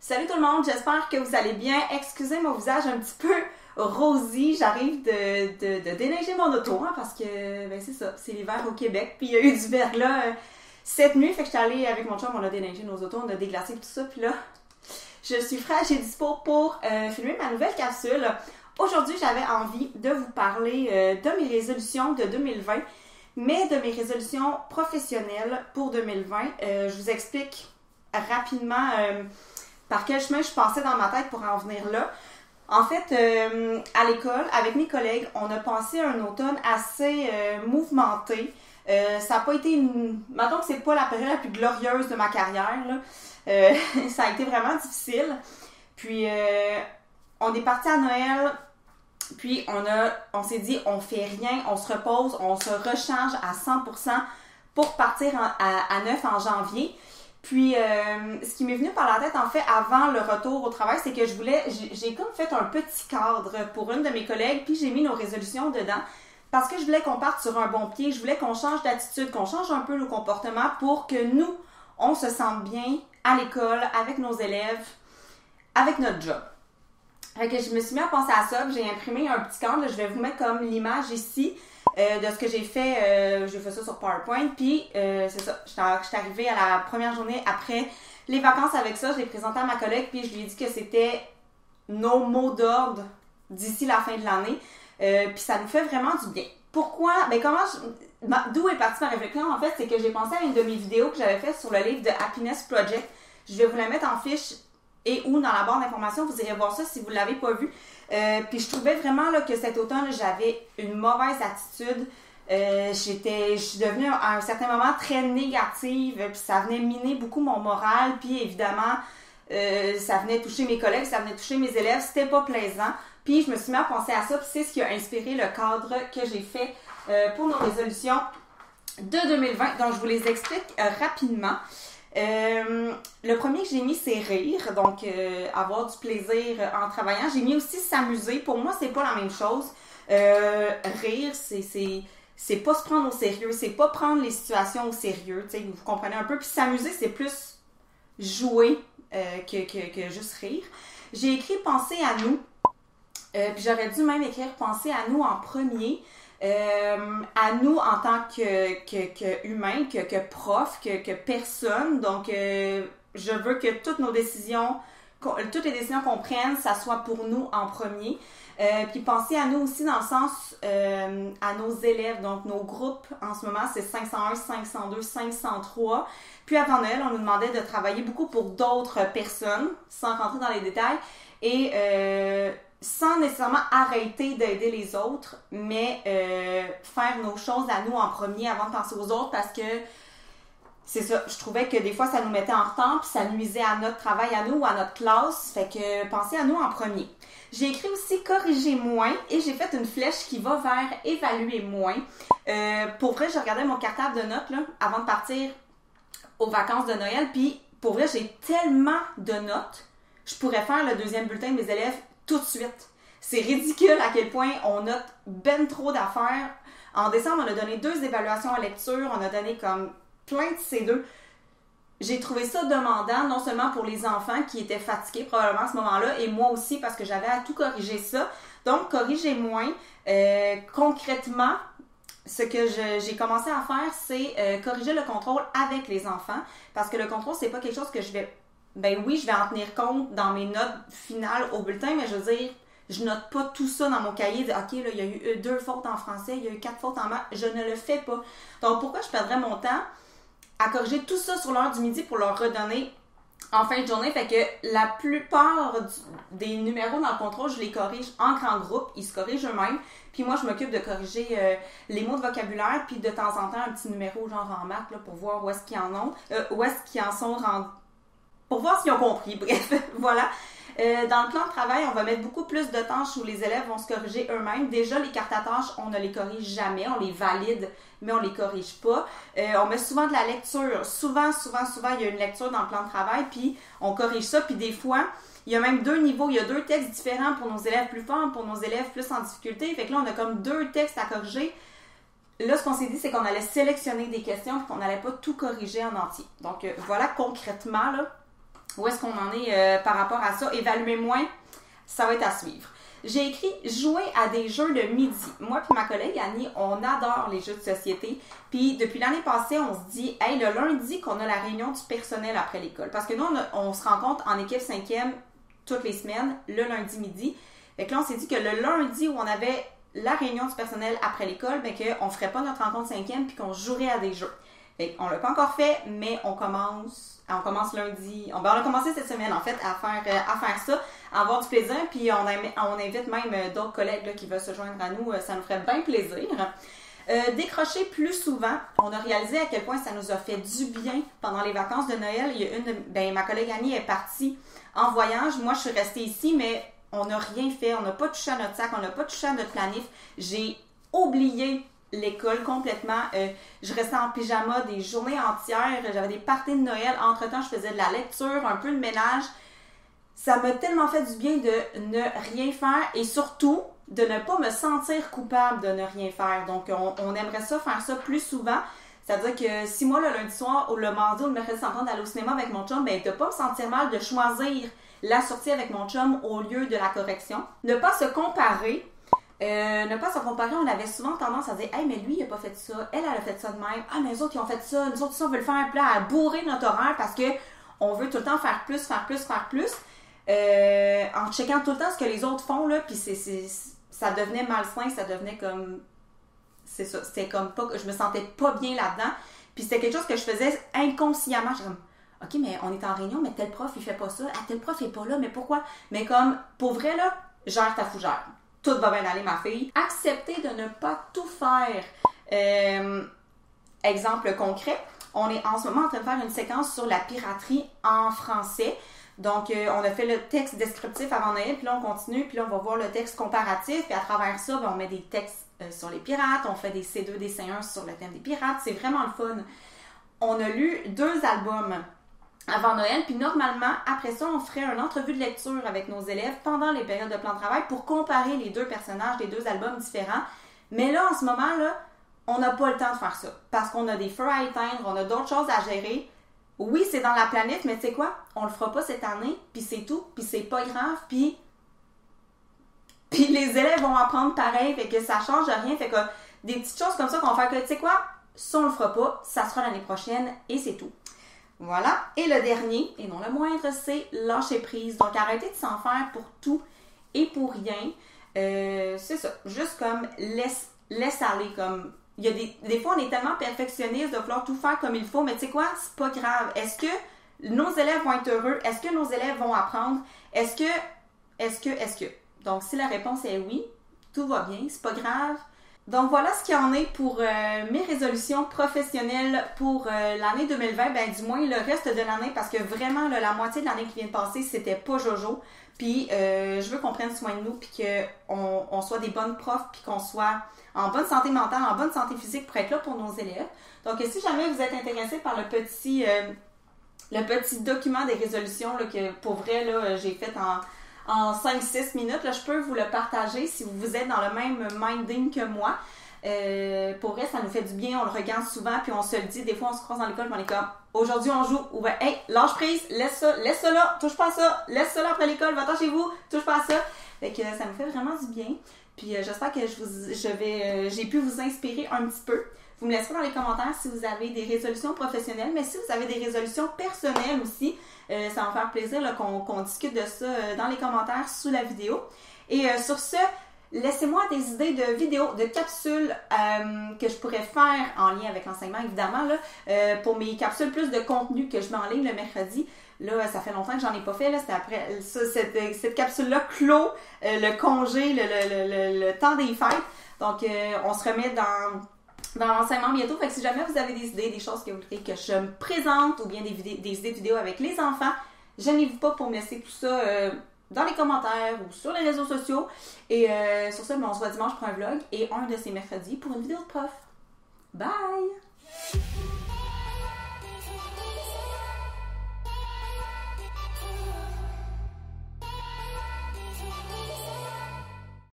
Salut tout le monde, j'espère que vous allez bien. Excusez mon visage un petit peu rosy, j'arrive de déneiger mon auto, hein, parce que ben c'est ça, c'est l'hiver au Québec, puis il y a eu du verglas cette nuit, fait que j'étais allée avec mon chum, on a déneigé nos autos, on a déglacé tout ça, puis là, je suis fraîche et dispo pour filmer ma nouvelle capsule. Aujourd'hui, j'avais envie de vous parler de mes résolutions de 2020, mais de mes résolutions professionnelles pour 2020. Je vous explique rapidement par quel chemin je passais dans ma tête pour en venir là. En fait, à l'école, avec mes collègues, on a passé un automne assez mouvementé. Ça n'a pas été mettons que c'est pas la période la plus glorieuse de ma carrière, là. Ça a été vraiment difficile. Puis, on est parti à Noël, puis on s'est dit, on fait rien, on se repose, on se recharge à 100% pour partir à neuf en janvier. Puis, ce qui m'est venu par la tête, en fait, avant le retour au travail, c'est que j'ai comme fait un petit cadre pour une de mes collègues, puis j'ai mis nos résolutions dedans, parce que je voulais qu'on parte sur un bon pied, je voulais qu'on change d'attitude, qu'on change un peu nos comportements pour que nous, on se sente bien à l'école, avec nos élèves, avec notre job. Fait que je me suis mis à penser à ça, j'ai imprimé un petit cadre, là, je vais vous mettre comme l'image ici, de ce que j'ai fait. J'ai fait ça sur PowerPoint, puis c'est ça, j'étais arrivée à la première journée après les vacances avec ça, je l'ai présenté à ma collègue, puis je lui ai dit que c'était nos mots d'ordre d'ici la fin de l'année, puis ça nous fait vraiment du bien. Pourquoi? Ben d'où est partie ma réflexion, en fait, c'est que j'ai pensé à une de mes vidéos que j'avais faite sur le livre de Happiness Project. Je vais vous la mettre en fiche et ou dans la barre d'informations, vous irez voir ça si vous ne l'avez pas vu. Puis je trouvais vraiment là, que cet automne, j'avais une mauvaise attitude. Je suis devenue à un certain moment très négative, puis ça venait miner beaucoup mon moral, puis évidemment, ça venait toucher mes collègues, ça venait toucher mes élèves, c'était pas plaisant. Puis je me suis mis à penser à ça, puis c'est ce qui a inspiré le cadre que j'ai fait pour nos résolutions de 2020. Donc je vous les explique rapidement. Le premier que j'ai mis, c'est rire, donc avoir du plaisir en travaillant. J'ai mis aussi s'amuser. Pour moi, c'est pas la même chose. Rire, c'est pas se prendre au sérieux, c'est pas prendre les situations au sérieux, tu sais, vous comprenez un peu. Puis s'amuser, c'est plus jouer que juste rire. J'ai écrit penser à nous, puis j'aurais dû même écrire penser à nous en premier. À nous en tant que humain, que prof, que personne. Donc, je veux que toutes les décisions qu'on prenne, ça soit pour nous en premier. Puis penser à nous aussi dans le sens à nos élèves. Donc, nos groupes, en ce moment, c'est 501, 502, 503. Puis avant Noël, on nous demandait de travailler beaucoup pour d'autres personnes, sans rentrer dans les détails. Et sans nécessairement arrêter d'aider les autres, mais faire nos choses à nous en premier avant de penser aux autres, parce que c'est ça, je trouvais que des fois ça nous mettait en retard, puis ça nuisait à notre travail à nous ou à notre classe, fait que penser à nous en premier. J'ai écrit aussi corriger moins, et j'ai fait une flèche qui va vers évaluer moins. Pour vrai, je regardais mon cartable de notes là, avant de partir aux vacances de Noël, puis pour vrai, j'ai tellement de notes, je pourrais faire le deuxième bulletin de mes élèves tout de suite. C'est ridicule à quel point on note ben trop d'affaires. En décembre, on a donné 2 évaluations en lecture, on a donné comme plein de C2. J'ai trouvé ça demandant, non seulement pour les enfants qui étaient fatigués probablement à ce moment-là, et moi aussi parce que j'avais à tout corriger ça. Donc, corriger moins. Concrètement, ce que j'ai commencé à faire, c'est corriger le contrôle avec les enfants, parce que le contrôle, c'est pas quelque chose que je vais... Ben oui, je vais en tenir compte dans mes notes finales au bulletin, mais je veux dire, je note pas tout ça dans mon cahier, de OK, là, il y a eu 2 fautes en français, il y a eu 4 fautes en maths, je ne le fais pas. Donc, pourquoi je perdrais mon temps à corriger tout ça sur l'heure du midi pour leur redonner en fin de journée? Fait que la plupart des numéros dans le contrôle, je les corrige en grand groupe, ils se corrigent eux-mêmes, puis moi, je m'occupe de corriger les mots de vocabulaire, puis de temps en temps, un petit numéro genre en maths, là, pour voir où est-ce qu'ils en ont, où est-ce qu'ils en sont rendus, pour voir s'ils ont compris. Bref, voilà. Dans le plan de travail, on va mettre beaucoup plus de tâches où les élèves vont se corriger eux-mêmes. Déjà, les cartes à tâches, on ne les corrige jamais. On les valide, mais on ne les corrige pas. On met souvent de la lecture. Souvent, il y a une lecture dans le plan de travail, puis on corrige ça. Puis des fois, il y a même 2 niveaux. Il y a 2 textes différents pour nos élèves plus forts, pour nos élèves plus en difficulté. Fait que là, on a comme 2 textes à corriger. Là, ce qu'on s'est dit, c'est qu'on allait sélectionner des questions et qu'on n'allait pas tout corriger en entier. Donc, voilà concrètement, là, où est-ce qu'on en est par rapport à ça. Évaluez-moi, ça va être à suivre. J'ai écrit « Jouer à des jeux le midi ». Moi puis ma collègue Annie, on adore les jeux de société. Puis depuis l'année passée, on se dit « Hey, le lundi qu'on a la réunion du personnel après l'école. » Parce que nous, on se rencontre en équipe 5e toutes les semaines, le lundi midi. Fait que là, on s'est dit que le lundi où on avait la réunion du personnel après l'école, ben qu'on ne ferait pas notre rencontre 5e puis qu'on jouerait à des jeux. Fait qu'on l'a pas encore fait, mais on commence lundi. On a commencé cette semaine, en fait, à faire ça, à avoir du plaisir. Puis on invite même d'autres collègues là, qui veulent se joindre à nous. Ça nous ferait bien plaisir. Décrocher plus souvent. On a réalisé à quel point ça nous a fait du bien pendant les vacances de Noël. Il y a ma collègue Annie est partie en voyage. Moi, je suis restée ici, mais on n'a rien fait. On n'a pas touché à notre sac. On n'a pas touché à notre planif. J'ai oublié l'école complètement. Je restais en pyjama des journées entières. J'avais des parties de Noël. Entre-temps, je faisais de la lecture, un peu de ménage. Ça m'a tellement fait du bien de ne rien faire et surtout de ne pas me sentir coupable de ne rien faire. Donc, on aimerait ça, faire ça plus souvent. C'est-à-dire que si moi, le lundi soir ou le mardi ou le mercredi soir d'aller au cinéma avec mon chum, ben de ne pas me sentir mal de choisir la sortie avec mon chum au lieu de la correction. Ne pas se comparer. On avait souvent tendance à dire « Hey, mais lui, il a pas fait ça. Elle a fait ça de même. Ah, mais les autres, ils ont fait ça. Nous autres, on veut le faire. » Puis là, à bourrer notre horaire parce que on veut tout le temps faire plus. En checkant tout le temps ce que les autres font, là, puis ça devenait malsain, ça devenait comme... C'est ça, c'était comme pas... Je me sentais pas bien là-dedans. Puis c'était quelque chose que je faisais inconsciemment. J'étais comme, OK, mais on est en réunion, mais tel prof, il fait pas ça. Ah, tel prof est pas là, mais pourquoi? Mais comme, pour vrai, là, gère ta fougère. Tout va bien aller, ma fille. Accepter de ne pas tout faire. Exemple concret, on est en ce moment en train de faire une séquence sur la piraterie en français. Donc, on a fait le texte descriptif avant Noël, puis là, on continue, puis là, on va voir le texte comparatif, puis à travers ça, ben, on met des textes sur les pirates, on fait des C2, des C1 sur le thème des pirates. C'est vraiment le fun. On a lu 2 albums avant Noël, puis normalement, après ça, on ferait une entrevue de lecture avec nos élèves pendant les périodes de plan de travail pour comparer les 2 personnages des 2 albums différents. Mais là, en ce moment, là, on n'a pas le temps de faire ça parce qu'on a des feux à éteindre, on a d'autres choses à gérer. Oui, c'est dans la planète, mais tu sais quoi? On le fera pas cette année, puis c'est tout, puis c'est pas grave, puis les élèves vont apprendre pareil, fait que ça change rien, fait que des petites choses comme ça qu'on va faire que, tu sais quoi? Ça, on le fera pas, ça sera l'année prochaine, et c'est tout. Voilà. Et le dernier, et non le moindre, c'est lâcher prise. Donc, arrêtez de s'en faire pour tout et pour rien. C'est ça. Juste comme laisse aller. Comme il y a des fois, on est tellement perfectionniste de vouloir tout faire comme il faut, mais tu sais quoi? C'est pas grave. Est-ce que nos élèves vont être heureux? Est-ce que nos élèves vont apprendre? Est-ce que? Donc, si la réponse est oui, tout va bien, c'est pas grave. Donc, voilà ce qu'il y en est pour mes résolutions professionnelles pour l'année 2020, ben du moins le reste de l'année, parce que vraiment, là, la moitié de l'année qui vient de passer, c'était pas jojo. Puis, je veux qu'on prenne soin de nous, puis qu'on soit des bonnes profs, puis qu'on soit en bonne santé mentale, en bonne santé physique pour être là pour nos élèves. Donc, si jamais vous êtes intéressé par le petit document des résolutions là, que pour vrai, là, j'ai fait en 5-6 minutes, là, je peux vous le partager si vous êtes dans le même minding que moi. Pour vrai, ça nous fait du bien, on le regarde souvent, puis on se le dit. Des fois, on se croise dans l'école, puis on est comme, aujourd'hui, on joue, ou ben, hey, lâche prise, laisse ça là, touche pas à ça, laisse ça là après l'école, va-t'en chez vous, touche pas à ça. Fait que ça me fait vraiment du bien. Puis j'espère que j'ai pu vous inspirer un petit peu. Vous me laisserez dans les commentaires si vous avez des résolutions professionnelles, mais si vous avez des résolutions personnelles aussi, ça va me faire plaisir là, qu'on discute de ça dans les commentaires sous la vidéo. Et sur ce, laissez-moi des idées de vidéos, de capsules que je pourrais faire en lien avec l'enseignement, évidemment, là, pour mes capsules plus de contenu que je mets en ligne le mercredi. Là, ça fait longtemps que j'en ai pas fait. Là, c'était après ça, cette capsule-là clôt le congé, le temps des fêtes. Donc, on se remet dans l'enseignement bientôt. Fait que si jamais vous avez des idées, des choses que vous voudriez que je me présente ou bien des idées de vidéos avec les enfants, gênez-vous pas pour me laisser tout ça dans les commentaires ou sur les réseaux sociaux. Et sur ça, on se voit dimanche pour un vlog et un de ces mercredis pour une vidéo de prof. Bye!